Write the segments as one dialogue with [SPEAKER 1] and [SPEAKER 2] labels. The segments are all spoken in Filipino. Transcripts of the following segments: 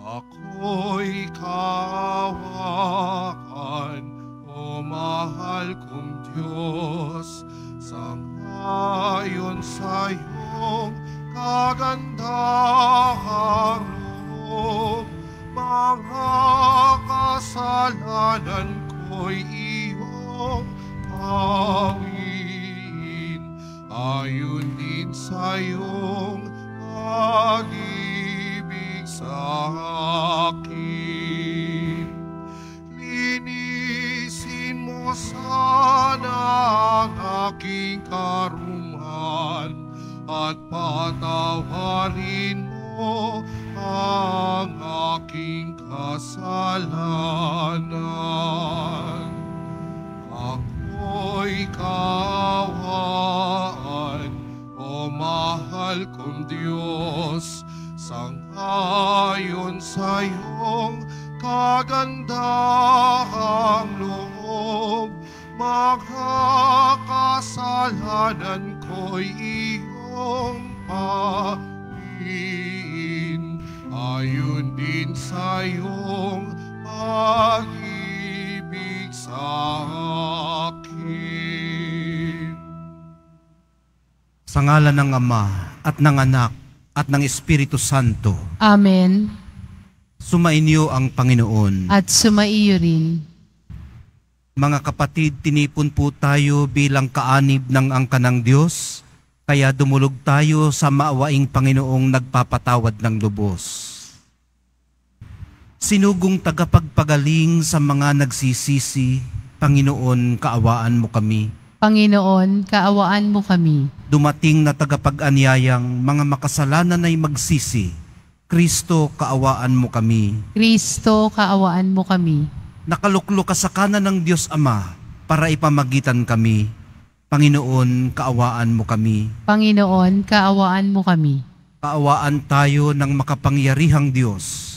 [SPEAKER 1] Ako'y kahawakan, o mahal kong Diyos, sangayon sa iyong kagandahang loob. Mga kasalanan ko'y iyong pawiin, ayon din sa iyong pag-ibig sa akin. Linisin mo sana ang aking karunungan at patawarin mo ang aking kasalanan. Ako'y kaawaan, o mahal kong Diyos, sangayon sa iyong kagandahang loob. Mga kasalanan ko'y iyong pawiin, ayon din sa iyong pag-ibig sa akin.
[SPEAKER 2] Sa ngalan ng Ama at ng Anak at ng Espiritu Santo.
[SPEAKER 3] Amen.
[SPEAKER 2] Sumainyo ang Panginoon.
[SPEAKER 3] At sumaiyo rin.
[SPEAKER 2] Mga kapatid, tinipon po tayo bilang kaanib ng angka ng Diyos, kaya dumulog tayo sa maawaing Panginoong nagpapatawad ng lubos. Sinugong tagapagpagaling sa mga nagsisisi, Panginoon, kaawaan mo kami.
[SPEAKER 3] Panginoon, kaawaan mo kami.
[SPEAKER 2] Dumating na tagapag-anyayang mga makasalanan ay magsisi, Kristo, kaawaan mo kami.
[SPEAKER 3] Kristo, kaawaan mo kami.
[SPEAKER 2] Nakaluklok ka sa kanan ng Diyos Ama para ipamagitan kami. Panginoon, kaawaan mo kami.
[SPEAKER 3] Panginoon, kaawaan mo kami.
[SPEAKER 2] Kaawaan tayo ng makapangyarihang Diyos.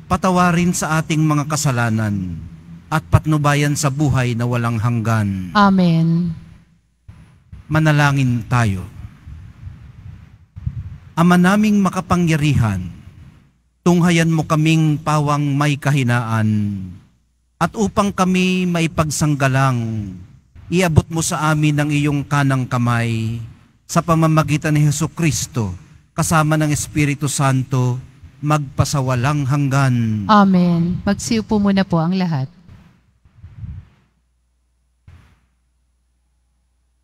[SPEAKER 2] Patawarin sa ating mga kasalanan at patnubayan sa buhay na walang hanggan.
[SPEAKER 3] Amen.
[SPEAKER 2] Manalangin tayo. Ama naming makapangyarihan, tunghayan mo kaming pawang may kahinaan, at upang kami maipagsanggalang, iabot mo sa amin ang iyong kanang kamay sa pamamagitan ni Hesukristo, kasama ng Espiritu Santo, magpasawalang hanggan.
[SPEAKER 3] Amen. Magsiupo muna po ang lahat.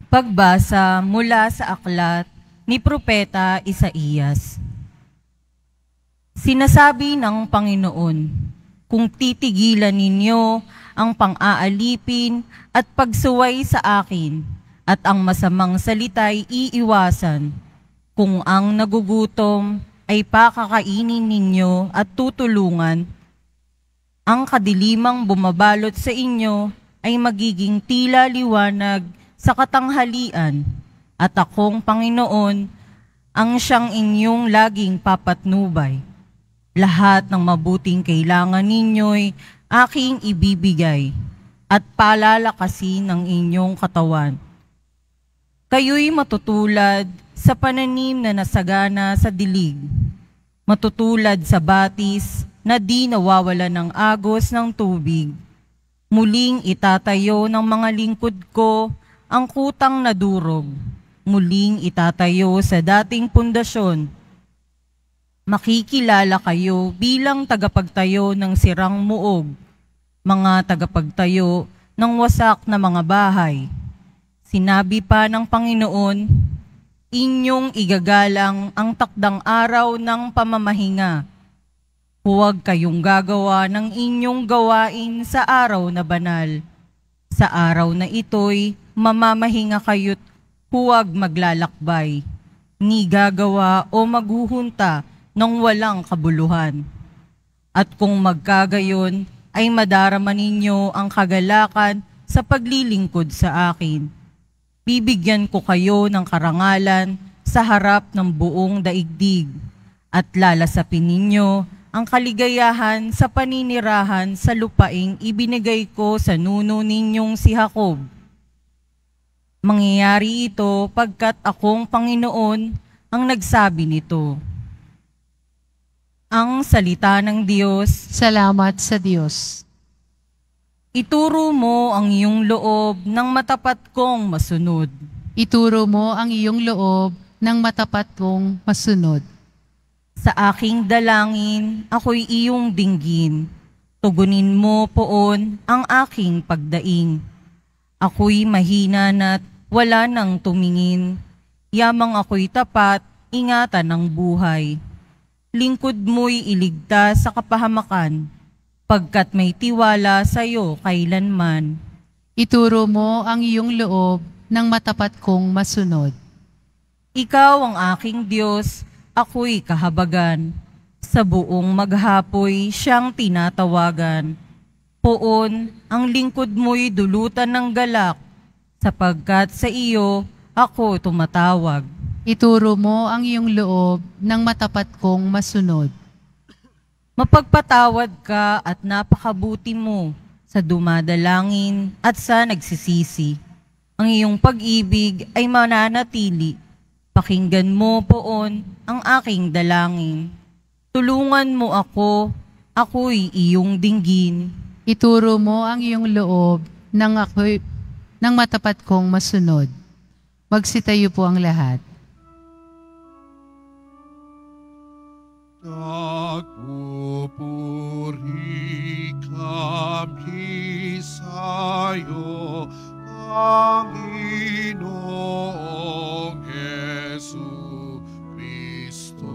[SPEAKER 4] Pagbasa mula sa aklat ni Propeta Isaías. Sinasabi ng Panginoon, kung titigilan ninyo ang pang-aalipin at pagsuway sa akin, at ang masamang salita'y iiwasan, kung ang nagugutom ay pakakainin ninyo at tutulungan, ang kadilimang bumabalot sa inyo ay magiging tila liwanag sa katanghalian, at akong Panginoon ang siyang inyong laging papatnubay. Lahat ng mabuting kailangan ninyo'y aking ibibigay at palalakasin ng inyong katawan. Kayo'y matutulad sa pananim na nasagana sa dilig, matutulad sa batis na di nawawala ng agos ng tubig. Muling itatayo ng mga lingkod ko ang kutang na durog, muling itatayo sa dating pundasyon. Makikilala kayo bilang tagapagtayo ng sirang muog, mga tagapagtayo ng wasak na mga bahay. Sinabi pa ng Panginoon, inyong igagalang ang takdang araw ng pamamahinga. Huwag kayong gagawa ng inyong gawain sa araw na banal. Sa araw na ito'y mamamahinga kayo't huwag maglalakbay, ni gagawa o maghuhunta ng walang kabuluhan. At kung magkagayon, ay madarama ninyo ang kagalakan sa paglilingkod sa akin. Bibigyan ko kayo ng karangalan sa harap ng buong daigdig, at lalasapin ninyo ang kaligayahan sa paninirahan sa lupaing ibinigay ko sa nuno ninyong si Jacob. Mangyayari ito pagkat akong Panginoon ang nagsabi nito. Ang salita ng Diyos.
[SPEAKER 3] Salamat sa Diyos.
[SPEAKER 4] Ituro mo ang iyong loob ng matapat kong masunod.
[SPEAKER 3] Ituro mo ang iyong loob ng matapat kong masunod.
[SPEAKER 4] Sa aking dalangin, ako'y iyong dinggin. Tugunin mo poon ang aking pagdaing. Ako'y mahina na't wala nang tumingin. Yamang ako'y tapat, ingatan ng buhay. Lingkod mo'y iligtas sa kapahamakan, pagkat may tiwala sa'yo kailanman.
[SPEAKER 3] Ituro mo ang iyong loob ng matapat kong masunod.
[SPEAKER 4] Ikaw ang aking Diyos, ako'y kahabagan. Sa buong maghapoy siyang tinatawagan. Poon, ang lingkod mo'y dulutan ng galak, sapagkat sa iyo ako tumatawag.
[SPEAKER 3] Ituro mo ang iyong loob ng matapat kong masunod.
[SPEAKER 4] Mapagpatawad ka at napakabuti mo sa dumadalangin at sa nagsisisi. Ang iyong pag-ibig ay mananatili. Pakinggan mo poon ang aking dalangin. Tulungan mo ako, ako'y iyong dinggin.
[SPEAKER 3] Ituro mo ang iyong loob ng matapat kong masunod. Magsitayo po ang lahat.
[SPEAKER 1] Nagpupuri kami sa'yo, Panginoong Jesu Kristo.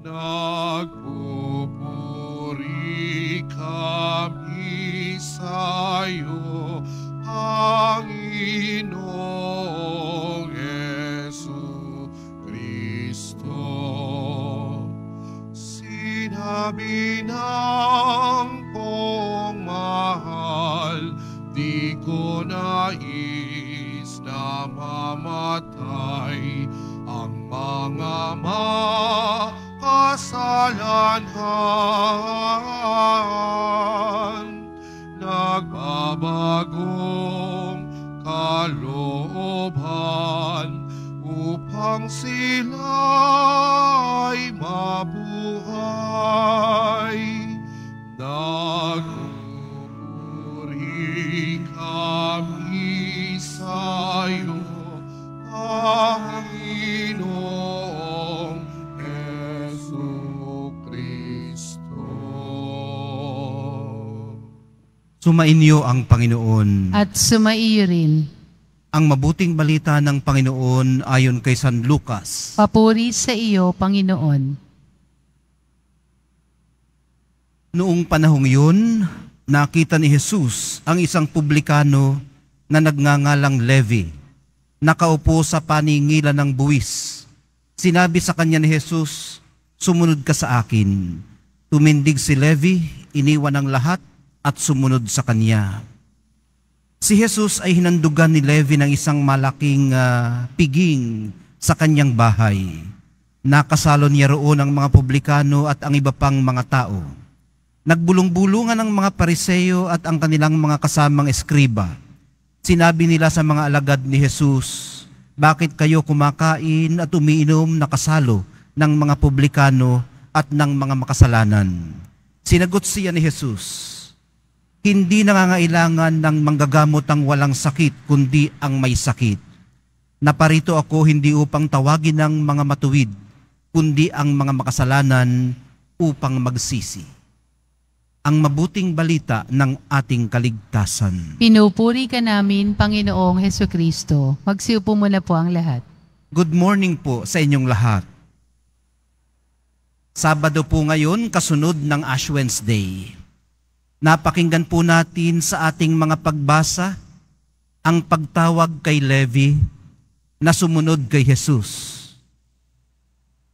[SPEAKER 1] Nagpupuri kami sa'yo, Panginoong Jesu Kristo. Sinabi ng kong mahal, di ko nais na mamatay ang mga makasalanan. Nagbabagong kalooban upang sila'y mabuhay. Nagpupuri kami sa'yo, Panginoong Jesu Kristo.
[SPEAKER 2] Sumainyo ang Panginoon.
[SPEAKER 3] At sumaiyo rin.
[SPEAKER 2] Ang mabuting balita ng Panginoon ayon kay San Lucas.
[SPEAKER 3] Papuri sa iyo, Panginoon.
[SPEAKER 2] Noong panahong yun, nakita ni Jesus ang isang publikano na nagngangalang Levi, nakaupo sa paningilan ng buwis. Sinabi sa kanya ni Jesus, "Sumunod ka sa akin." Tumindig si Levi, iniwan ang lahat at sumunod sa kanya. Si Jesus ay hinandugan ni Levi ng isang malaking piging sa kanyang bahay. Nakasalo niya roon ang mga publikano at ang iba pang mga tao. Nagbulong-bulungan ang mga Pariseo at ang kanilang mga kasamang eskriba. Sinabi nila sa mga alagad ni Jesus, "Bakit kayo kumakain at umiinom na kasalo ng mga publikano at ng mga makasalanan?" Sinagot siya ni Jesus, "Hindi nangangailangan ng manggagamot ang walang sakit, kundi ang may sakit. Naparito ako hindi upang tawagin ng mga matuwid, kundi ang mga makasalanan upang magsisi." Ang mabuting balita ng ating kaligtasan.
[SPEAKER 3] Pinupuri ka namin, Panginoong Hesus Kristo. Magsiupo muna po ang lahat.
[SPEAKER 2] Good morning po sa inyong lahat. Sabado po ngayon, kasunod ng Ash Wednesday. Napakinggan po natin sa ating mga pagbasa ang pagtawag kay Levi na sumunod kay Jesus.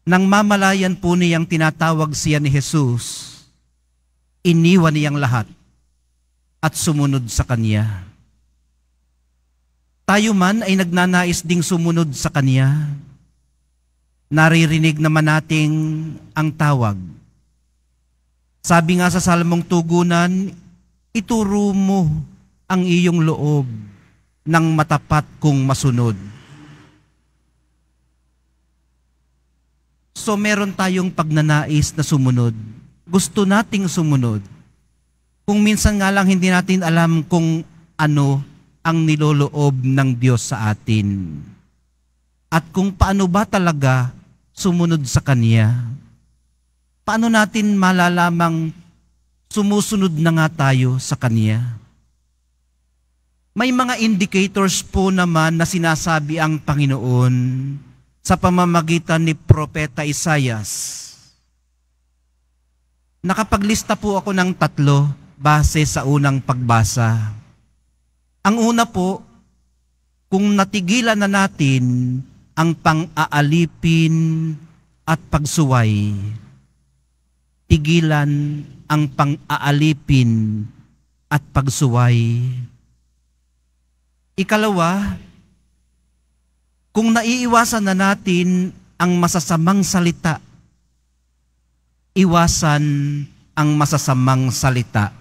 [SPEAKER 2] Nang mamalayan po niyang tinatawag siya ni Jesus, iniwan niyang lahat at sumunod sa kanya. Tayo man ay nagnanais ding sumunod sa kanya. Naririnig naman nating ang tawag. Sabi nga sa Salmong Tugunan, "Ituro mo ang iyong loob ng matapat kong masunod." So meron tayong pagnanais na sumunod. Gusto nating sumunod. Kung minsan nga lang hindi natin alam kung ano ang niloloob ng Diyos sa atin. At kung paano ba talaga sumunod sa Kanya. Paano natin malalamang sumusunod na nga tayo sa Kanya? May mga indicators po naman na sinasabi ang Panginoon sa pamamagitan ni Propeta Isaias. Nakapaglista po ako ng 3 base sa unang pagbasa. Ang una po, kung natigilan na natin ang pang-aalipin at pagsuway. Tigilan ang pang-aalipin at pagsuway. Ikalawa, kung naiiwasan na natin ang masasamang salita, iwasan ang masasamang salita.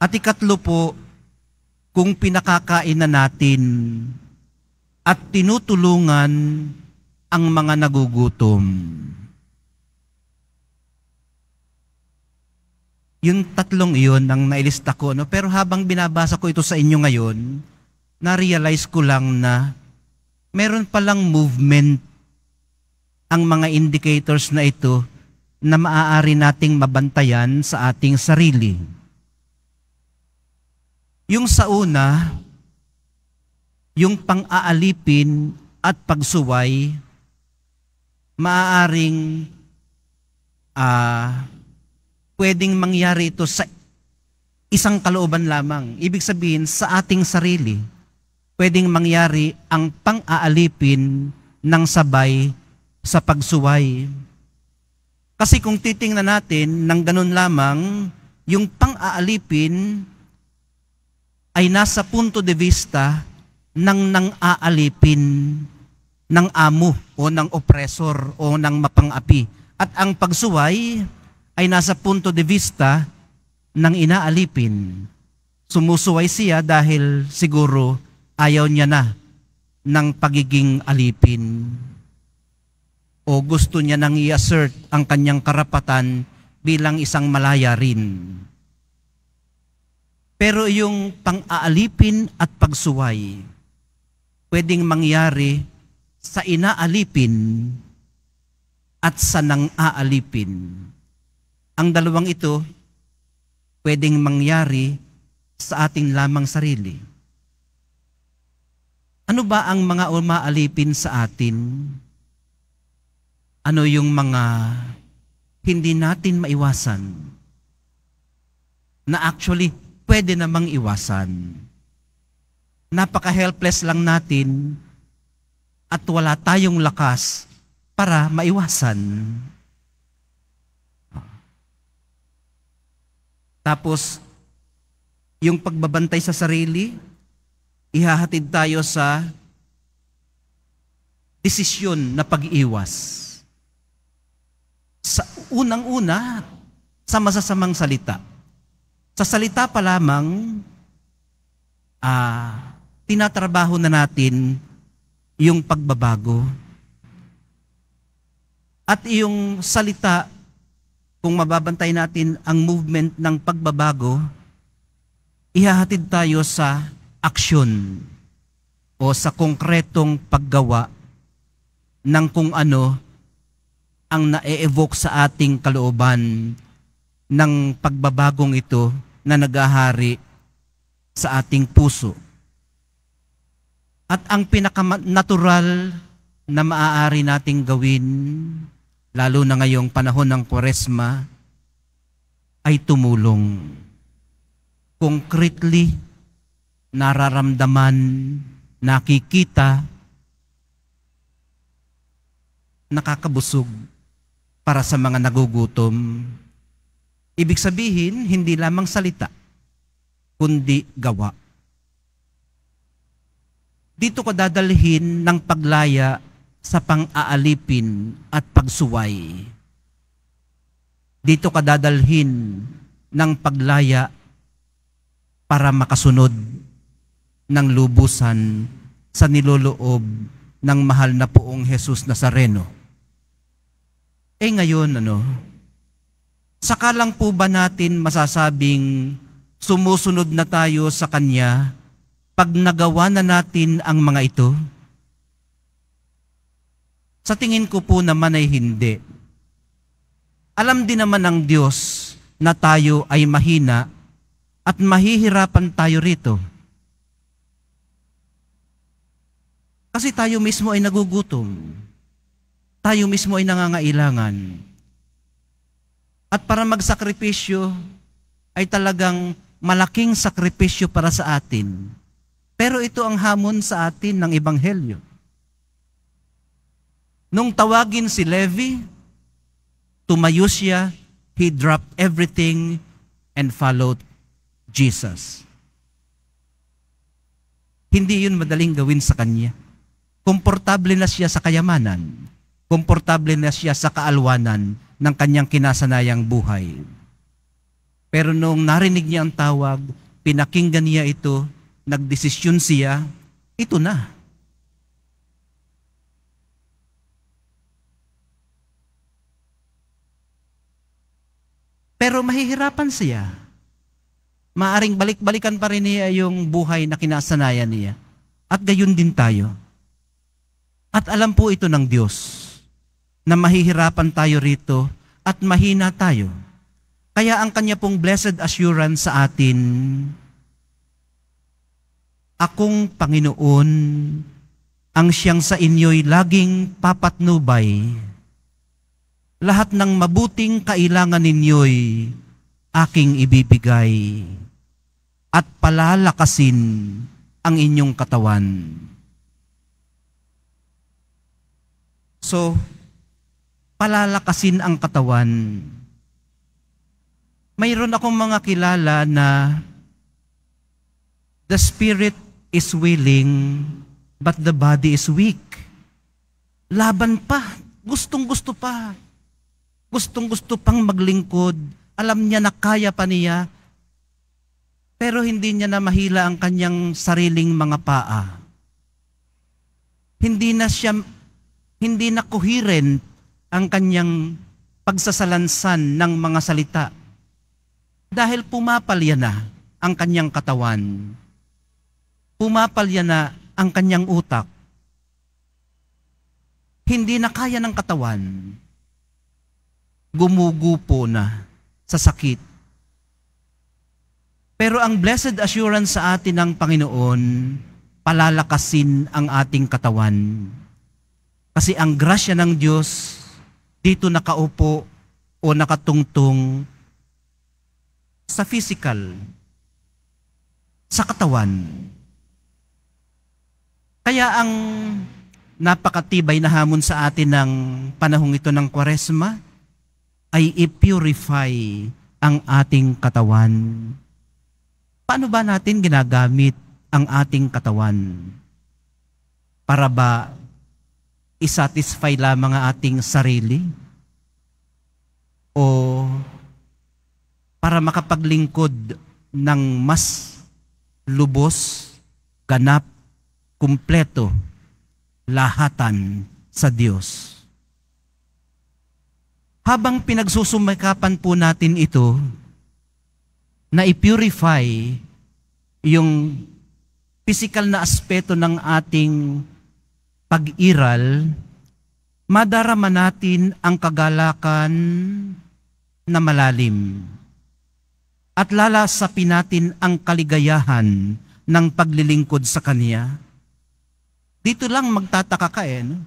[SPEAKER 2] At ikatlo po, kung pinakakain na natin at tinutulungan ang mga nagugutom. Yung 3 iyon ang nailista ko. No? Pero habang binabasa ko ito sa inyo ngayon, na-realize ko lang na meron palang movement ang mga indicators na ito na maaari nating mabantayan sa ating sarili. Yung sa una, yung pang-aalipin at pagsuway, maaaring pwedeng mangyari ito sa isang kalooban lamang. Ibig sabihin, sa ating sarili, pwedeng mangyari ang pang-aalipin ng sabay sa pagsuway. Kasi kung titingnan natin ng ganun lamang, yung pang-aalipin ay nasa punto de vista ng nang-aalipin ng amo o ng oppressor o ng mapang-api. At ang pagsuway ay nasa punto de vista ng inaalipin. Sumusuway siya dahil siguro ayaw niya na ng pagiging alipin. O gusto niya nang i-assert ang kanyang karapatan bilang isang malaya rin. Pero yung pang-aalipin at pagsuway, pwedeng mangyari sa inaalipin at sa nang-aalipin. Ang dalawang ito, pwedeng mangyari sa ating lamang sarili. Ano ba ang mga umaalipin sa atin? Ano yung mga hindi natin maiwasan? Na actually, pwede namang iwasan. Napaka-helpless lang natin at wala tayong lakas para maiwasan. Tapos, yung pagbabantay sa sarili, ihahatid tayo sa desisyon na pag-iwas. Sa unang-una, sa masasamang salita. Sa salita pa lamang, tinatrabaho na natin yung pagbabago. At yung salita, kung mababantay natin ang movement ng pagbabago, ihahatid tayo sa aksyon o sa konkretong paggawa ng kung ano ang na-evoke sa ating kalooban ng pagbabagong ito na naghahari sa ating puso. At ang pinaka-natural na maaari nating gawin, lalo na ngayong panahon ng Kwaresma, ay tumulong. Concretely, nararamdaman, nakikita, nakakabusog para sa mga nagugutom. Ibig sabihin, hindi lamang salita, kundi gawa. Dito ko dadalhin ng paglaya sa pang-aalipin at pagsuway. Dito ka dadalhin ng paglaya para makasunod ng lubusan sa niloloob ng mahal na Poong Jesus Nazareno. Ngayon, saka lang po ba natin masasabing sumusunod na tayo sa Kanya pag nagawa na natin ang mga ito? Sa tingin ko po naman ay hindi. Alam din naman ng Diyos na tayo ay mahina at mahihirapan tayo rito. Kasi tayo mismo ay nagugutom. Tayo mismo ay nangangailangan. At para magsakripisyo ay talagang malaking sakripisyo para sa atin. Pero ito ang hamon sa atin ng Ebanghelyo. Nung tawagin si Levi, tumayo siya, he dropped everything and followed Jesus. Hindi yun madaling gawin sa kanya. Komportable na siya sa kayamanan. Komportable na siya sa kaalwanan ng kanyang kinasanayang buhay. Pero nung narinig niya ang tawag, pinakinggan niya ito, nagdesisyon siya, ito na. Pero mahihirapan siya. Maaring balik-balikan pa rin niya yung buhay na kinasanayan niya. At gayon din tayo. At alam po ito ng Diyos na mahihirapan tayo rito at mahina tayo. Kaya ang kanya pong blessed assurance sa atin, akong Panginoon, ang siyang sa inyo'y laging papatnubay. Lahat ng mabuting kailangan ninyo'y aking ibibigay at palalakasin ang inyong katawan. So, palalakasin ang katawan. Mayroon akong mga kilala na the spirit is willing but the body is weak. Laban pa, gustong-gusto pa. Gustong-gusto pang maglingkod. Alam niya na kaya pa niya. Pero hindi niya na mahila ang kanyang sariling mga paa. Hindi na coherent ang kanyang pagsasalansan ng mga salita. Dahil pumapalya na ang kanyang katawan. Pumapalya na ang kanyang utak. Hindi na kaya ng katawan. Gumugupo na sa sakit. Pero ang blessed assurance sa atin ng Panginoon, palalakasin ang ating katawan. Kasi ang grasya ng Diyos, dito nakaupo o nakatungtong sa physical, sa katawan. Kaya ang napakatibay na hamon sa atin ng panahong ito ng Kwaresma ay i-purify ang ating katawan. Paano ba natin ginagamit ang ating katawan? Para ba isatisfy lamang ang ating sarili? O para makapaglingkod ng mas lubos, ganap, kumpleto, lahatan sa Diyos? Habang pinagsusumikapan po natin ito, na i-purify yung physical na aspeto ng ating pag-iral, madarama natin ang kagalakan na malalim. At lalasapin natin ang kaligayahan ng paglilingkod sa Kanya. Dito lang magtataka ka no?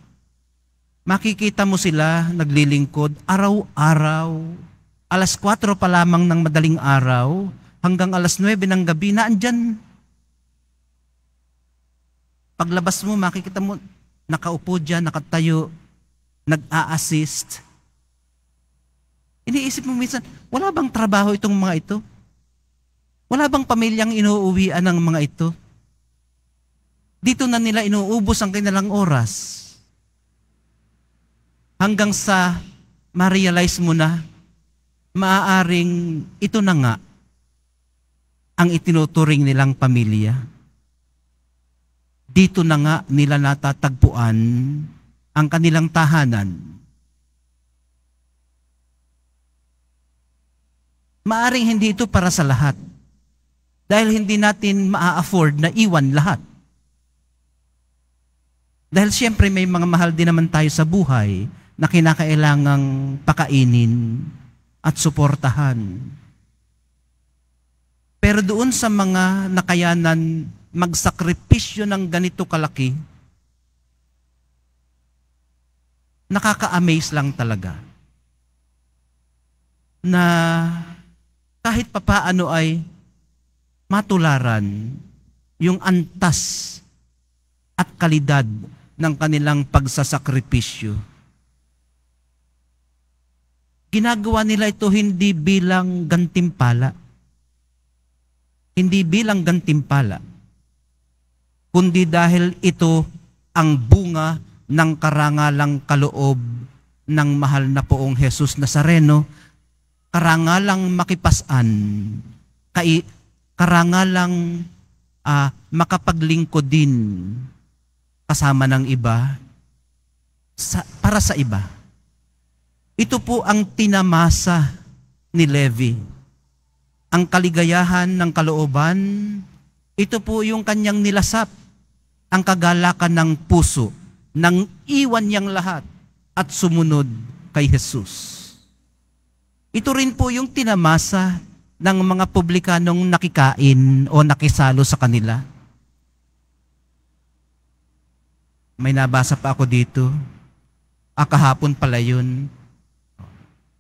[SPEAKER 2] Makikita mo sila naglilingkod araw-araw. Alas 4 pa lamang ng madaling araw hanggang alas 9 ng gabi na andyan. Paglabas mo, makikita mo, nakaupo dyan, nakatayo, nag-a-assist. Iniisip mo minsan, wala bang trabaho itong mga ito? Wala bang pamilyang inuuwian ng mga ito? Dito na nila inuubos ang kanilang oras. Hanggang sa ma-realize mo na, maaaring ito na nga ang itinuturing nilang pamilya. Dito na nga nila natatagpuan ang kanilang tahanan. Maaring hindi ito para sa lahat. Dahil hindi natin maa-afford na iwan lahat. Dahil siyempre may mga mahal din naman tayo sa buhay na kinakailangang pakainin at suportahan. Pero doon sa mga nakayanan magsakripisyo ng ganito kalaki, nakaka-amaze lang talaga na kahit papaano ay matularan yung antas at kalidad ng kanilang pagsasakripisyo. Ginagawa nila ito hindi bilang gantimpala. Hindi bilang gantimpala, kundi dahil ito ang bunga ng karangalang kaloob ng mahal na Poong Jesus Nazareno, karangalang makipasan, karangalang makapaglingkod din kasama ng iba, para sa iba. Ito po ang tinamasa ni Levi. Ang kaligayahan ng kalooban, ito po yung kanyang nilasap, ang kagalakan ng puso, nang iwan niyang lahat at sumunod kay Jesus. Ito rin po yung tinamasa ng mga publikanong nakikain o nakisalo sa kanila. May nabasa pa ako dito. Kahapon pala yun.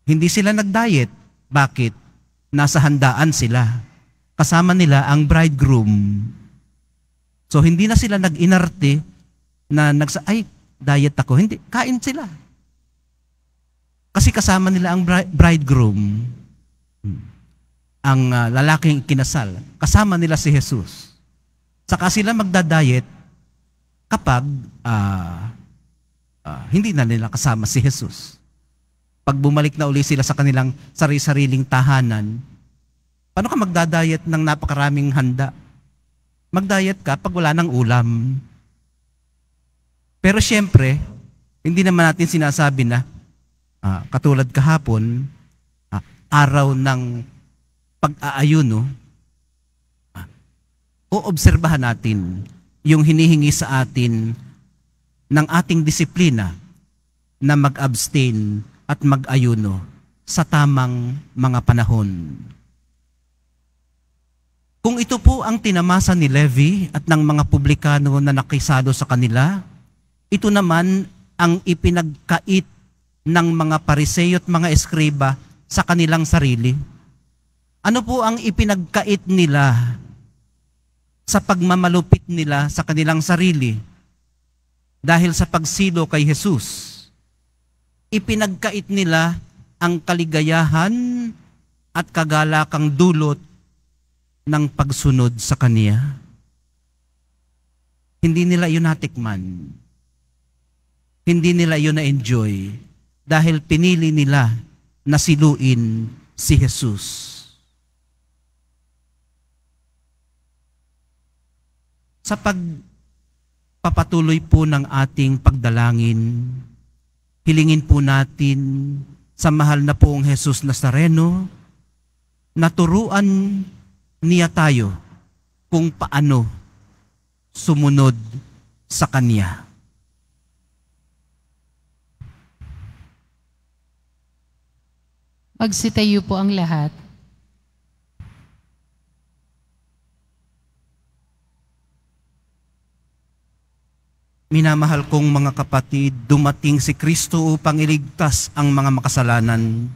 [SPEAKER 2] Hindi sila nag-diet. Bakit? Nasa handaan sila. Kasama nila ang bridegroom. So hindi na sila nag-inarte na diet ako. Hindi, kain sila. Kasi kasama nila ang bridegroom. Ang lalaking kinasal. Kasama nila si Jesus. Saka sila magda-diet kapag hindi na nila kasama si Jesus. Pag bumalik na uli sila sa kanilang sarili-sariling tahanan, paano ka magda-diet ng napakaraming handa? Mag-diet ka pag wala ng ulam. Pero siyempre, hindi naman natin sinasabi na katulad kahapon, araw ng pag-aayuno, oobserbahan natin yung hinihingi sa atin ng ating disiplina na mag-abstain at mag-ayuno sa tamang mga panahon. Kung ito po ang tinamasa ni Levi at ng mga publikano na nakisalo sa kanila, ito naman ang ipinagkait ng mga Pariseo at mga eskriba sa kanilang sarili. Ano po ang ipinagkait nila sa pagmamalupit nila sa kanilang sarili dahil sa pagsilo kay Jesus? Ipinagkait nila ang kaligayahan at kagalakang dulot ng pagsunod sa Kanya. Hindi nila yun natikman. Hindi nila yun na-enjoy dahil pinili nila na siluin si Jesus. Sa pagpapatuloy po ng ating pagdalangin, hilingin po natin sa mahal na Poong Jesus Nazareno na turuan niya tayo kung paano sumunod sa Kanya.
[SPEAKER 3] Magsitayo po ang lahat.
[SPEAKER 2] Minamahal kong mga kapatid, dumating si Kristo upang iligtas ang mga makasalanan.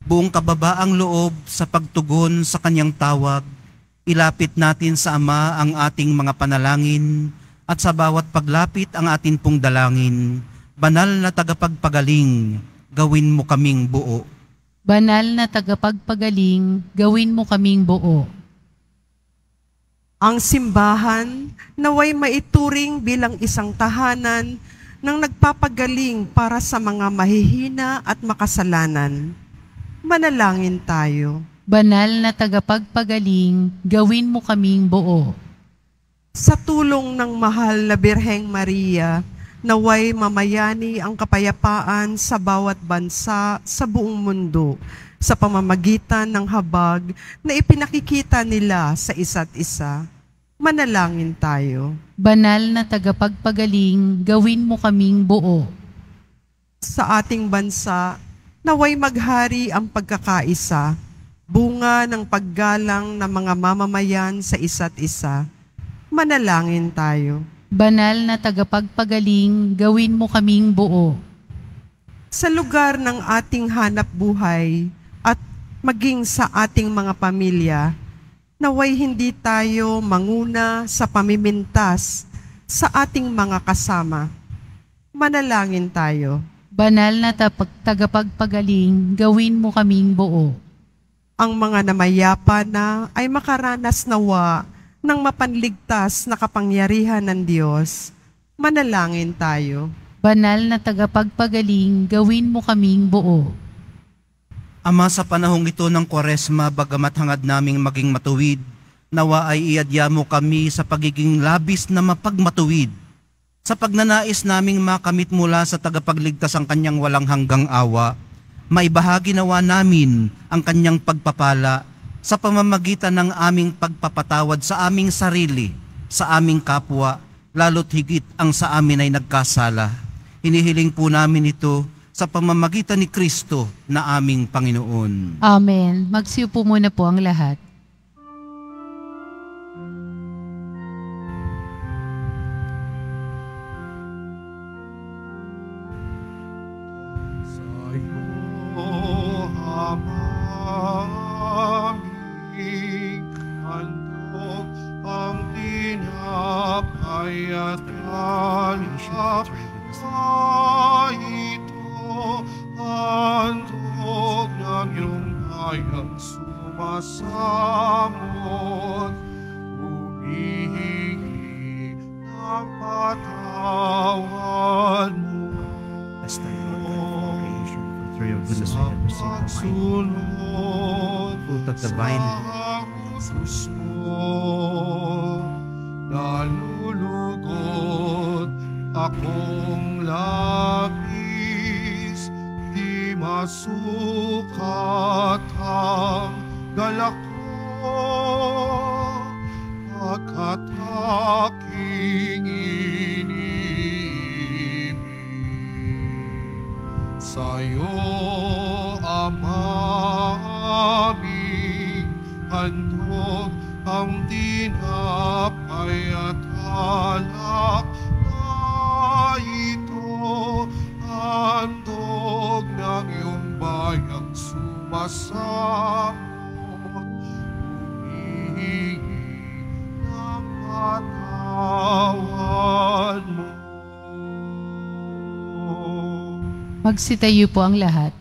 [SPEAKER 2] Buong kababaang loob sa pagtugon sa Kanyang tawag, ilapit natin sa Ama ang ating mga panalangin at sa bawat paglapit ang atin pong dalangin. Banal na tagapagpagaling, gawin mo kaming buo.
[SPEAKER 3] Banal na tagapagpagaling, gawin mo kaming buo.
[SPEAKER 5] Ang simbahan naway maituring bilang isang tahanan ng nagpapagaling para sa mga mahihina at makasalanan. Manalangin tayo.
[SPEAKER 3] Banal na tagapagpagaling, gawin mo kaming buo.
[SPEAKER 5] Sa tulong ng mahal na Birheng Maria, naway mamayani ang kapayapaan sa bawat bansa sa buong mundo sa pamamagitan ng habag na ipinakikita nila sa isa't isa. Manalangin tayo.
[SPEAKER 3] Banal na tagapagpagaling, gawin mo kaming buo.
[SPEAKER 5] Sa ating bansa, naway maghari ang pagkakaisa, bunga ng paggalang ng mga mamamayan sa isa't isa. Manalangin tayo.
[SPEAKER 3] Banal na tagapagpagaling, gawin mo kaming buo.
[SPEAKER 5] Sa lugar ng ating hanap buhay at maging sa ating mga pamilya, naway hindi tayo manguna sa pamimintas sa ating mga kasama. Manalangin tayo.
[SPEAKER 3] Banal na tagapagpagaling, gawin mo kaming buo.
[SPEAKER 5] Ang mga namayapa na ay makaranas nawa ng mapanligtas na kapangyarihan ng Diyos. Manalangin tayo.
[SPEAKER 3] Banal na tagapagpagaling, gawin mo kaming buo.
[SPEAKER 2] Ama, sa panahong ito ng Kwaresma, bagamat hangad naming maging matuwid, nawa ay iadya mo kami sa pagiging labis na mapagmatuwid, sa pagnanais naming makamit mula sa tagapagligtas ang kanyang walang hanggang awa, maibahagi nawa namin ang kanyang pagpapala sa pamamagitan ng aming pagpapatawad sa aming sarili, sa aming kapwa, lalo't higit ang sa amin ay nagkasala. Hinihiling po namin ito sa pamamagitan ni Kristo na aming Panginoon.
[SPEAKER 3] Amen. Magsiupo muna po ang lahat.
[SPEAKER 1] Sumasamot, humihingi ng patawad mo.
[SPEAKER 2] As tayo for creation, for through your goodness we have received our faith.
[SPEAKER 1] Sunod
[SPEAKER 2] Fruit of the vine,
[SPEAKER 1] sa utos mo, nalulugod akong labis, di masukat ang galak ko, pagkat aking iniibig. Sa'yo, Ama, aming handog ang tinapay at alak na ito, handog ng iyong bayang sumasamo. Patawad mo.
[SPEAKER 3] Magsitayo po ang lahat.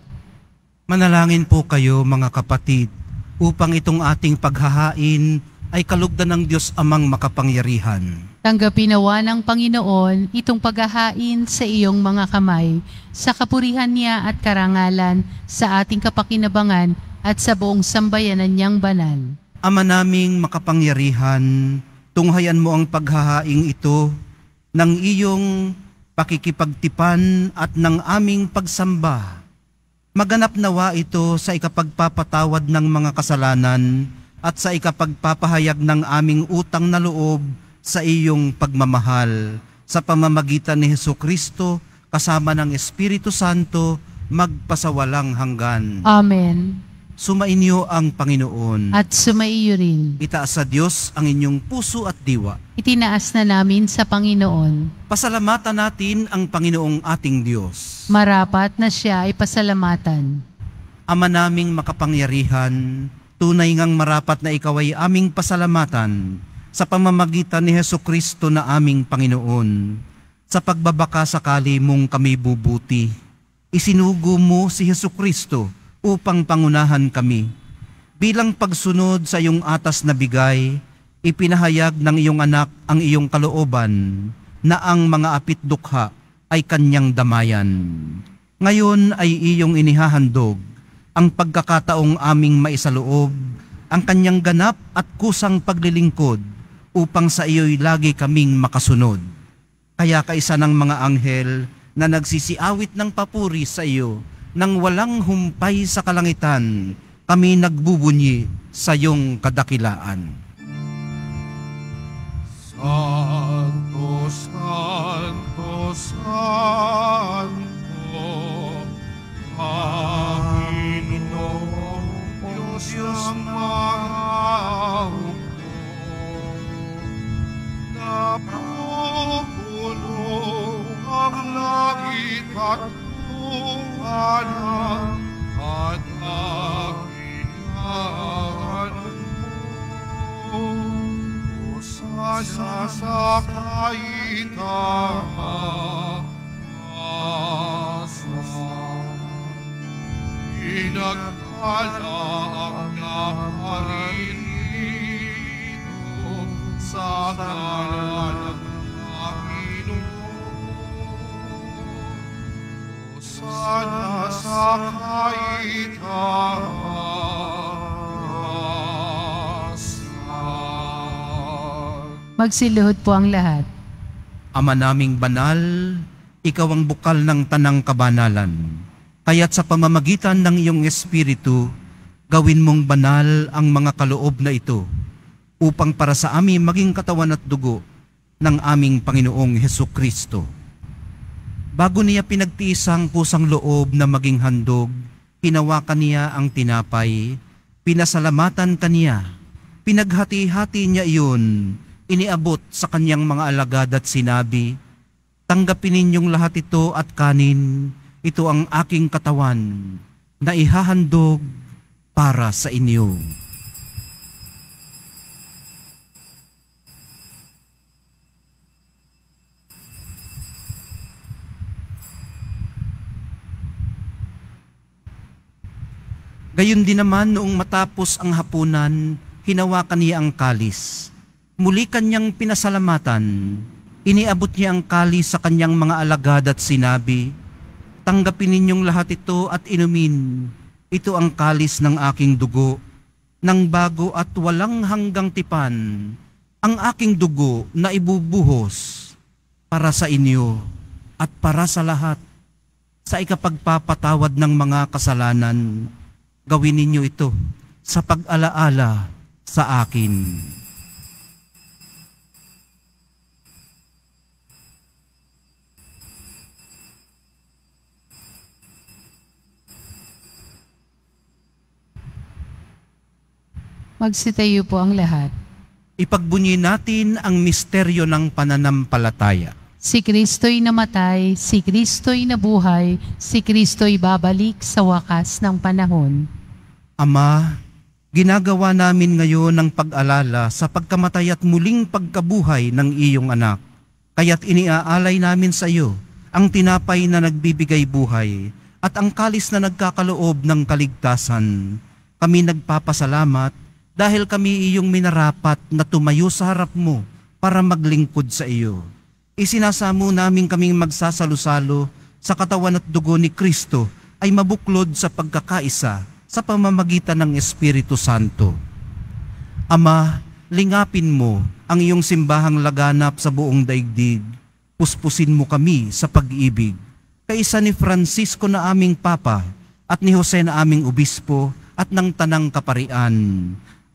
[SPEAKER 2] manalangin po kayo mga kapatid, upang itong ating paghahain ay kalugdan ng Diyos Amang makapangyarihan.
[SPEAKER 3] Tanggapin nawa ng Panginoon itong paghahain sa iyong mga kamay, sa kapurihan niya at karangalan, sa ating kapakinabangan at sa buong sambayanan niyang banal.
[SPEAKER 2] Ama naming makapangyarihan, tunghayan mo ang paghahaing ito ng iyong pakikipagtipan at ng aming pagsamba. Maganap nawa ito sa ikapagpapatawad ng mga kasalanan at sa ikapagpapahayag ng aming utang na loob sa iyong pagmamahal, sa pamamagitan ni Hesukristo kasama ng Espiritu Santo magpasawalang hanggan.
[SPEAKER 3] Amen.
[SPEAKER 2] Sumainyo ang Panginoon.
[SPEAKER 3] At sumaiyo rin.
[SPEAKER 2] Itaas sa Diyos ang inyong puso at diwa.
[SPEAKER 3] Itinaas na namin sa Panginoon.
[SPEAKER 2] Pasalamatan natin ang Panginoong ating Diyos.
[SPEAKER 3] Marapat na siya ay pasalamatan.
[SPEAKER 2] Ama naming makapangyarihan, tunay ngang marapat na ikaw ay aming pasalamatan sa pamamagitan ni Hesukristo na aming Panginoon. Sa pagbabaka sakali mong kami bubuti, isinugo mo si Hesukristo upang pangunahan kami. Bilang pagsunod sa iyong atas na bigay, ipinahayag ng iyong anak ang iyong kalooban na ang mga apit dukha ay kanyang damayan. Ngayon ay iyong inihahandog ang pagkakataong aming maisaloob, ang kanyang ganap at kusang paglilingkod upang sa iyo'y lagi kaming makasunod. Kaya kaisa ng mga anghel na nagsisiawit ng papuri sa iyo, nang walang humpay sa kalangitan, kami nagbubunyi sa iyong kadakilaan.
[SPEAKER 1] Santo, Santo, Santo, Panginoong Diyos ng mga hukbo, napupuno ang langit at lupa at kaginaan mo. Sana sa kaitaasan, pinagpala ang naparito sa ngalan ng Panginoon. Sana sa kaitaasan.
[SPEAKER 3] Magsiluhod po ang lahat.
[SPEAKER 2] Ama naming banal, ikaw ang bukal ng tanang kabanalan. Kaya't sa pamamagitan ng iyong Espiritu, gawin mong banal ang mga kaloob na ito, upang para sa amin maging katawan at dugo ng aming Panginoong Hesukristo. Bago niya pinagtiis ang kusang loob na maging handog, hinawakan niya ang tinapay, pinasalamatan kaniya, pinaghati-hati niya iyon, iniabot sa kanyang mga alagad at sinabi, "Tanggapin ninyong lahat ito at kanin, ito ang aking katawan na ihahandog para sa inyo." Gayon din naman noong matapos ang hapunan, hinawakan niya ang kalis. Muli kanyang pinasalamatan, iniabot niya ang kalis sa kanyang mga alagad at sinabi, "Tanggapin ninyong lahat ito at inumin. Ito ang kalis ng aking dugo, ng bago at walang hanggang tipan, ang aking dugo na ibubuhos para sa inyo at para sa lahat, sa ikapagpapatawad ng mga kasalanan. Gawin ninyo ito sa pag-alaala sa akin."
[SPEAKER 3] Magsitayo po ang lahat.
[SPEAKER 2] Ipagbunyi natin ang misteryo ng pananampalataya.
[SPEAKER 3] Si Kristo'y namatay, si Kristo'y nabuhay, si Kristo'y babalik sa wakas ng panahon.
[SPEAKER 2] Ama, ginagawa namin ngayon ang pag-alala sa pagkamatay at muling pagkabuhay ng iyong anak. Kaya't iniaalay namin sa iyo ang tinapay na nagbibigay buhay at ang kalis na nagkakaloob ng kaligtasan. Kami nagpapasalamat dahil kami iyong minarapat na tumayo sa harap mo para maglingkod sa iyo. Isinasamo namin kaming magsasalo-salo sa katawan at dugo ni Kristo ay mabuklod sa pagkakaisa sa pamamagitan ng Espiritu Santo. Ama, lingapin mo ang iyong simbahang laganap sa buong daigdig. Puspusin mo kami sa pag-ibig. Kaisa ni Francisco na aming Papa at ni Jose na aming Obispo at ng Tanang Kaparian.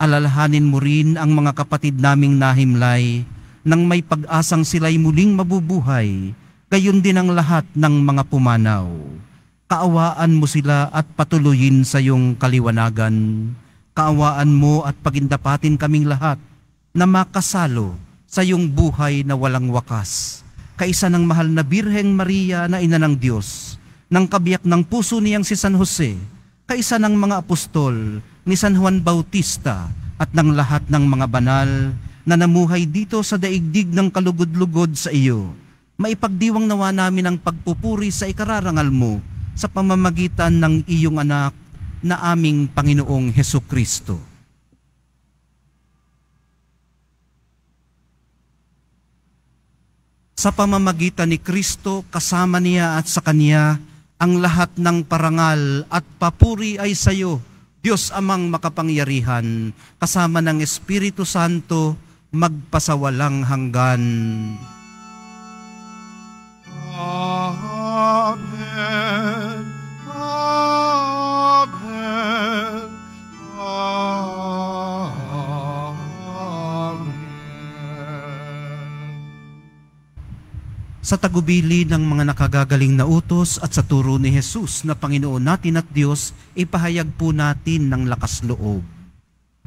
[SPEAKER 2] Alalahanin mo rin ang mga kapatid naming nahimlay nang may pag-asang sila'y muling mabubuhay, gayon din ang lahat ng mga pumanaw. Kaawaan mo sila at patuloyin sa iyong kaliwanagan. Kaawaan mo at pagindapatin kaming lahat na makasalo sa iyong buhay na walang wakas. Kaisa ng mahal na Birheng Maria na ina ng Diyos, ng kabiyak ng puso niyang si San Jose, kaisa ng mga apostol ni San Juan Bautista at ng lahat ng mga banal na namuhay dito sa daigdig ng kalugod-lugod sa iyo. Maipagdiwang nawa namin ang pagpupuri sa ikararangal mo sa pamamagitan ng iyong anak na aming Panginoong Hesukristo. Sa pamamagitan ni Kristo, kasama niya at sa Kanya, ang lahat ng parangal at papuri ay sa iyo, Diyos Amang makapangyarihan, kasama ng Espiritu Santo, magpasawalang hanggan. Sa tagubili ng mga nakagagaling na utos at sa turo ni Jesus na Panginoon natin at Diyos, ipahayag po natin ng lakas loob.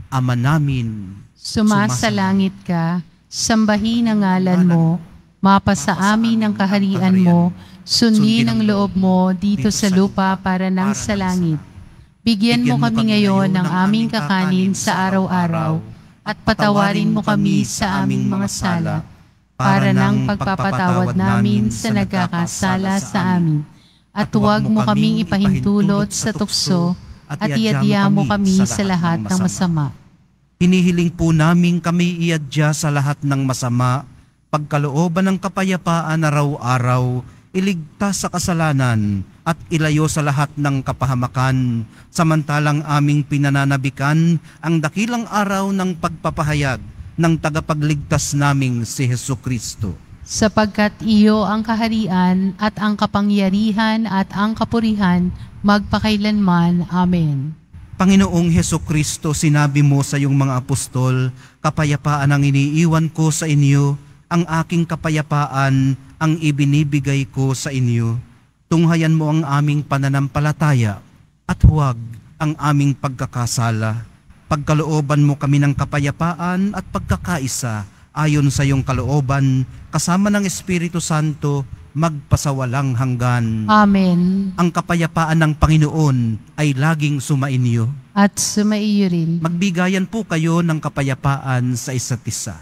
[SPEAKER 2] Ama namin,
[SPEAKER 3] Sumasalangit ka, sambahin ang ngalan mo, mapasa amin ang kaharian mo, sundin ang loob mo dito sa lupa para nang sa langit. Bigyan mo kami ngayon ng aming kakanin sa araw-araw, at patawarin mo kami sa aming mga sala, para ng pagpapatawad namin sa nagkakasala sa amin. At huwag mo kaming ipahintulot sa tukso, at iadya mo kami sa lahat ng masama.
[SPEAKER 2] Hinihiling po namin kami iadya sa lahat ng masama, pagkalooban ng kapayapaan araw-araw, iligtas sa kasalanan, at ilayo sa lahat ng kapahamakan, samantalang aming pinananabikan ang dakilang araw ng pagpapahayag ng tagapagligtas naming si Hesukristo.
[SPEAKER 3] Sapagkat iyo ang kaharian at ang kapangyarihan at ang kapurihan magpakailanman. Amen.
[SPEAKER 2] Panginoong Hesukristo, sinabi mo sa iyong mga apostol, kapayapaan ang iniiwan ko sa inyo, ang aking kapayapaan ang ibinibigay ko sa inyo. Tunghayan mo ang aming pananampalataya at huwag ang aming pagkakasala. Pagkalooban mo kami ng kapayapaan at pagkakaisa ayon sa iyong kalooban, kasama ng Espiritu Santo, magpasawalang hanggan.
[SPEAKER 3] Amen.
[SPEAKER 2] Ang kapayapaan ng Panginoon ay laging sumainyo.
[SPEAKER 3] At sumaiyo rin.
[SPEAKER 2] Magbigayan po kayo ng kapayapaan sa isa't isa.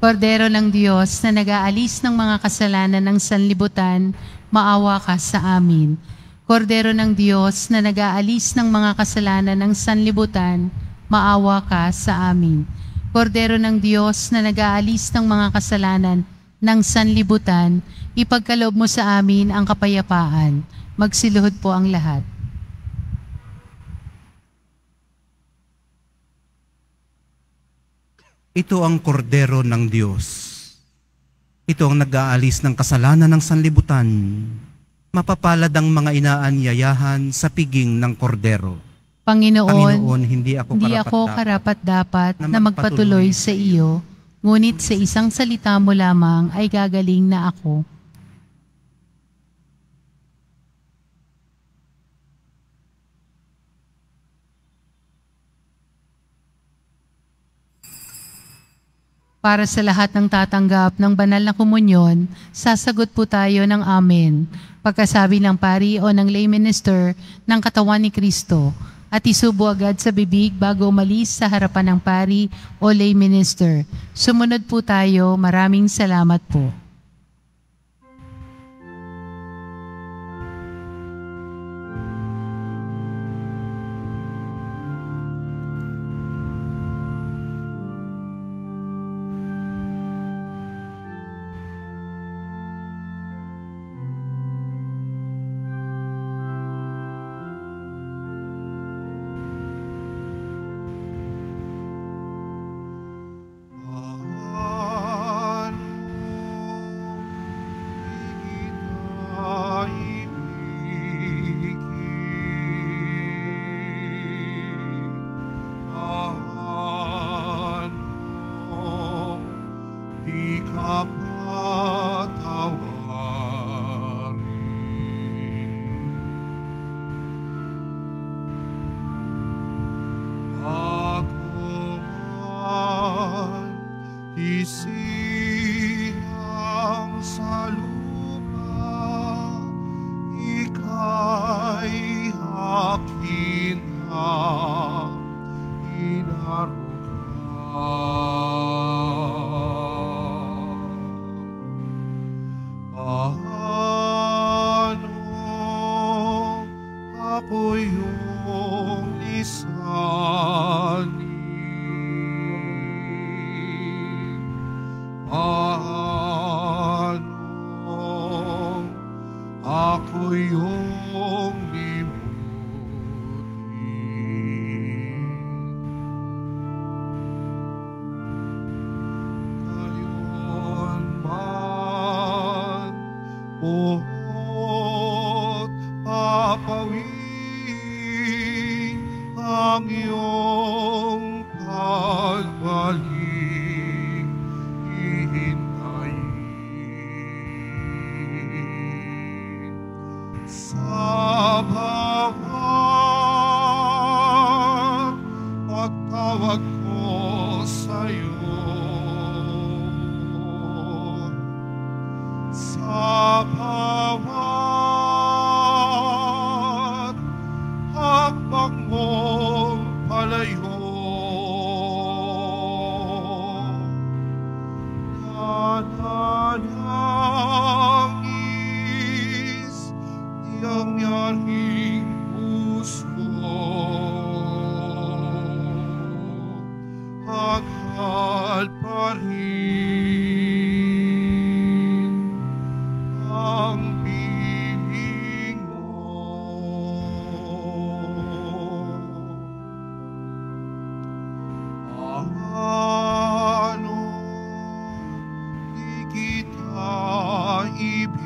[SPEAKER 3] Kordero ng Diyos na nag-aalis ng mga kasalanan ng sanlibutan, maawa ka sa amin. Kordero ng Diyos na nag-aalis ng mga kasalanan ng sanlibutan, maawa ka sa amin. Kordero ng Diyos na nag-aalis ng mga kasalanan ng sanlibutan, ipagkaloob mo sa amin ang kapayapaan. Magsiluhod po ang lahat.
[SPEAKER 2] Ito ang kordero ng Diyos. Ito ang nag-aalis ng kasalanan ng sanlibutan. Mapapalad ang mga inaanyayahan sa piging ng kordero.
[SPEAKER 3] Panginoon,
[SPEAKER 2] hindi ako
[SPEAKER 3] karapat-dapat na magpatuloy sa iyo, ngunit sa isang salita mo lamang ay gagaling na ako. Para sa lahat ng tatanggap ng banal na komunyon, sasagot po tayo ng Amen. Pagkasabi ng pari o ng lay minister ng katawan ni Kristo, at isubo agad sa bibig bago umalis sa harapan ng pari o lay minister. Sumunod po tayo. Maraming salamat po.
[SPEAKER 1] bawat hakbang mong palayo. Nananangis niyang yaring puso, hanghal pa rin ang bibig mo. Ano di kita ibigin?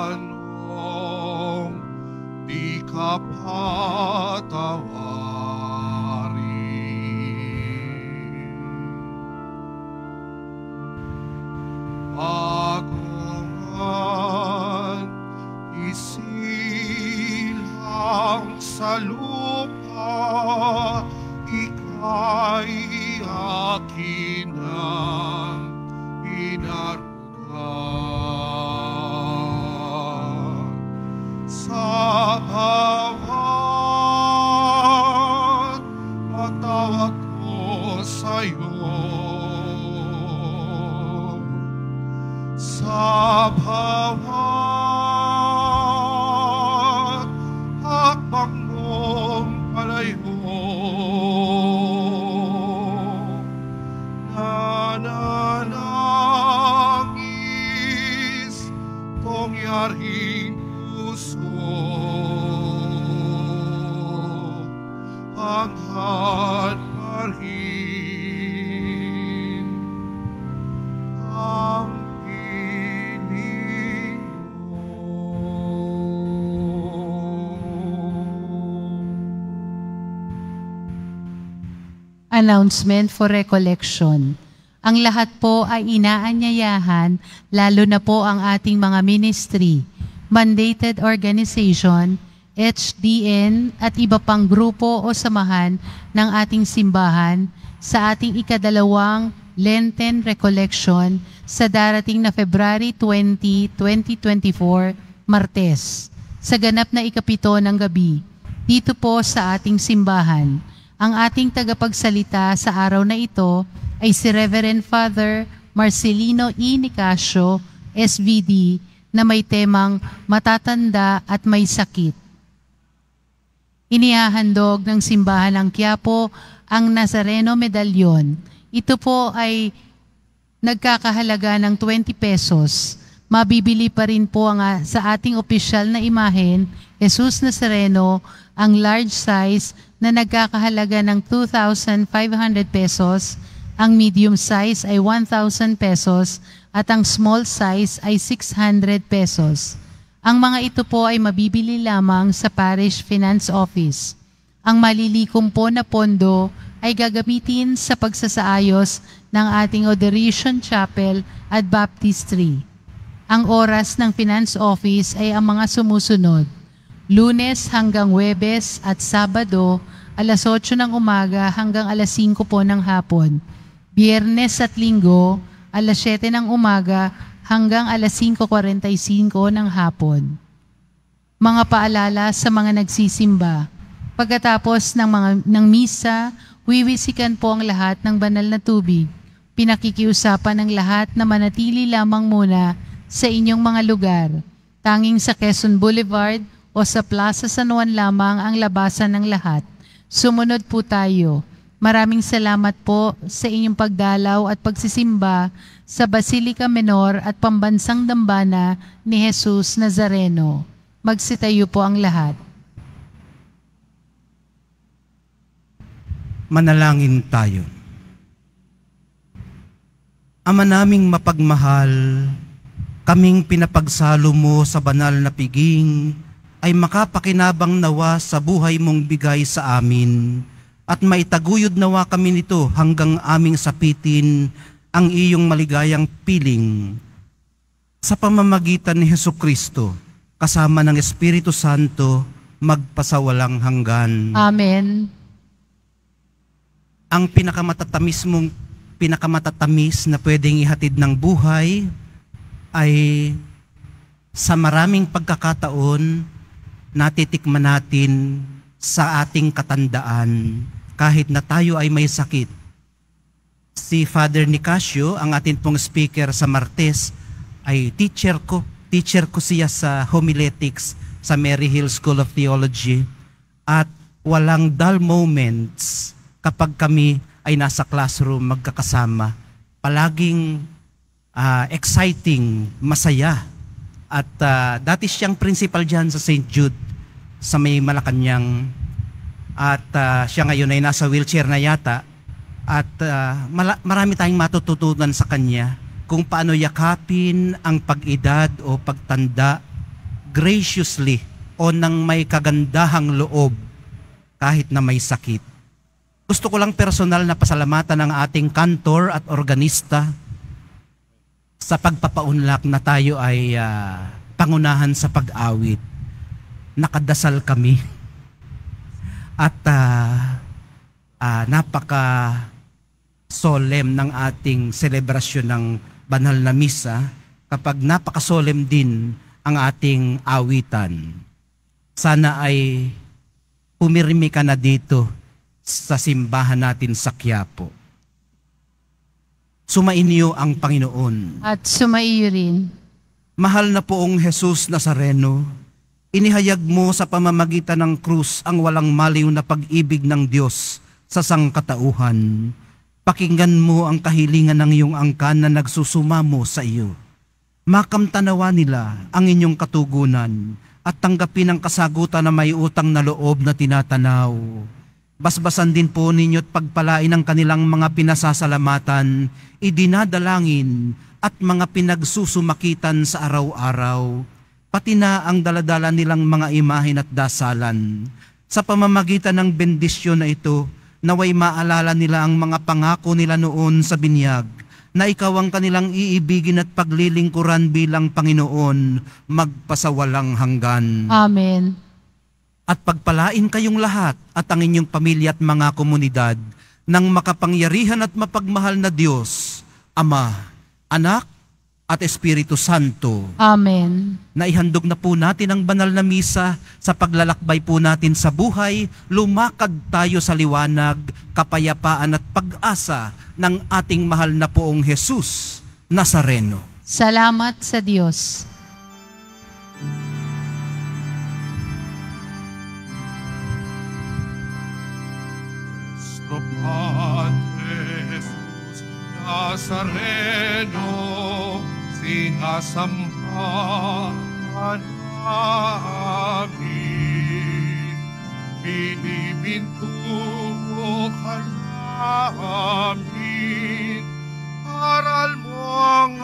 [SPEAKER 1] Anong di ka patawarin? Bago man isilang sa lupa, ika'y akin ang inarugan. Sa bawat patawag ko sa'yo, sa bawat hakbang mong palayo, nananangis tong yaring puso, hanghal pa rin ang piling
[SPEAKER 3] Announcement for recollection. Ang lahat po ay inaanyayahan, lalo na po ang ating mga ministry, mandated organization, HDN at iba pang grupo o samahan ng ating simbahan sa ating ika-2 Lenten Recollection sa darating na February 20, 2024, Martes, sa ganap na ika-7 ng gabi, dito po sa ating simbahan. Ang ating tagapagsalita sa araw na ito ay si Reverend Father Marcelino E. Nicasio, SVD, na may temang matatanda at may sakit. Inihahandog ng simbahan ng Quiapo ang Nazareno Medallion. Ito po ay nagkakahalaga ng 20 pesos. Mabibili pa rin po sa ating opisyal na imahen, Jesus Nazareno, ang large size na nagkakahalaga ng 2,500 pesos, ang medium size ay 1,000 pesos, at ang small size ay 600 pesos. Ang mga ito po ay mabibili lamang sa Parish Finance Office. Ang malilikom po na pondo ay gagamitin sa pagsasaayos ng ating Adoration Chapel at Baptistry. Ang oras ng Finance Office ay ang mga sumusunod: Lunes hanggang Huwebes at Sabado, alas 8 ng umaga hanggang alas 5 po ng hapon. Biyernes at Linggo, alas 7 ng umaga hanggang alas 5:45 ng hapon. Mga paalala sa mga nagsisimba. Pagkatapos ng misa, wiwisikan po ang lahat ng banal na tubig. Pinakikiusapan ng lahat na manatili lamang muna sa inyong mga lugar. Tanging sa Quezon Boulevard o sa Plaza San Juan lamang ang labasan ng lahat. Sumunod po tayo. Maraming salamat po sa inyong pagdalaw at pagsisimba sa Basilica Menor at Pambansang Dambana ni Jesus Nazareno. Magsitayo po ang lahat.
[SPEAKER 2] Manalangin tayo. Ama naming mapagmahal, kaming pinapagsalo mo sa banal na piging, ay makapakinabang nawa sa buhay mong bigay sa amin, at maitaguyod nawa kami nito hanggang aming sapitin ang iyong maligayang piling. Sa pamamagitan ni Hesukristo, kasama ng Espiritu Santo, magpasawalang hanggan.
[SPEAKER 3] Amen.
[SPEAKER 2] ang pinakamatatamis na pwedeng ihatid ng buhay ay sa maraming pagkakataon natitikman natin sa ating katandaan kahit na tayo ay may sakit. Si Father Nicasio, ang atin pong speaker sa Martes, ay teacher ko. Teacher ko siya sa homiletics sa Mary Hill School of Theology. At walang dull moments kapag kami ay nasa classroom magkakasama. Palaging exciting, masaya. At dati siyang principal dyan sa St. Jude sa may Malacanang. At siya ngayon ay nasa wheelchair na yata. At marami tayong matututunan sa kanya kung paano yakapin ang pag-edad o pagtanda graciously o nang may kagandahang loob kahit na may sakit. Gusto ko lang personal na pasalamatan ng ating kantor at organista sa pagpapaunlak na tayo ay pangunahan sa pag-awit. Nakadasal kami at napaka solemn ng ating selebrasyon ng banal na misa kapag napaka solemn din ang ating awitan. Sana ay pumirmi ka na dito sa simbahan natin sa Quiapo. Sumainyo ang Panginoon.
[SPEAKER 3] At sumaiyo rin.
[SPEAKER 2] Mahal na poong Jesus Nazareno, inihayag mo sa pamamagitan ng krus ang walang maliw na pag-ibig ng Diyos sa sangkatauhan. Pakinggan mo ang kahilingan ng iyong angkan na nagsusumamo sa iyo. Makamtanawa nila ang inyong katugunan at tanggapin ang kasagutan na may utang na loob na tinatanaw. Basbasan din po ninyo at pagpalain ang kanilang mga pinasasalamatan, idinadalangin at mga pinagsusumakitan sa araw-araw, pati na ang daladala nilang mga imahin at dasalan. Sa pamamagitan ng bendisyon na ito, naway maalala nila ang mga pangako nila noon sa binyag, na ikaw ang kanilang iibigin at paglilingkuran bilang Panginoon, magpasawalang hanggan.
[SPEAKER 3] Amen.
[SPEAKER 2] At pagpalain kayong lahat at ang inyong pamilya at mga komunidad ng makapangyarihan at mapagmahal na Diyos, Ama, Anak, at Espiritu Santo.
[SPEAKER 3] Amen.
[SPEAKER 2] Naihandog na po natin ang banal na misa sa paglalakbay po natin sa buhay, lumakad tayo sa liwanag, kapayapaan at pag-asa ng ating mahal na poong Jesus Nazareno.
[SPEAKER 3] Salamat sa Diyos.
[SPEAKER 1] Nuestro Padre Jesus Nazareno, sinasambahan namin. Binibintuko ka namin, aral mo ang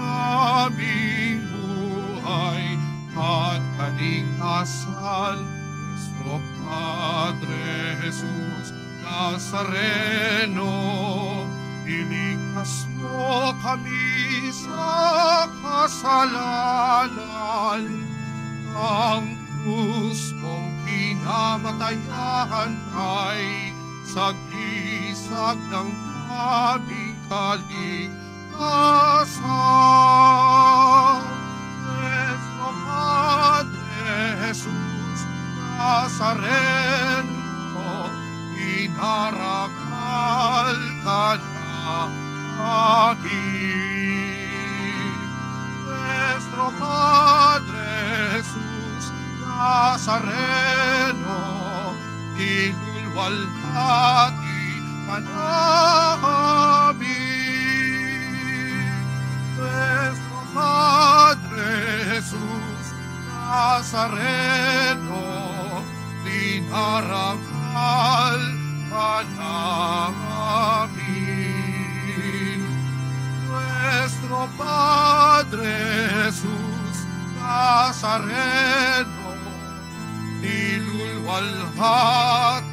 [SPEAKER 1] aming buhay at kaligtasan. Nuestro Padre Jesus Nazareno, iligtas mo kami sa kasalanan. Ang krus mong kinamatayan ay sagisag ng aming kaligtasan. Nuestro Padre Jesus Nazareno, inarakal ka namin. Nuestro Padre Jesus Nazareno, inulwalhati ka namin. Nuestro Padre Jesus Nazareno, inarakal ka namin. Nuestro Padre Jesus Nazareno, nilulwalhati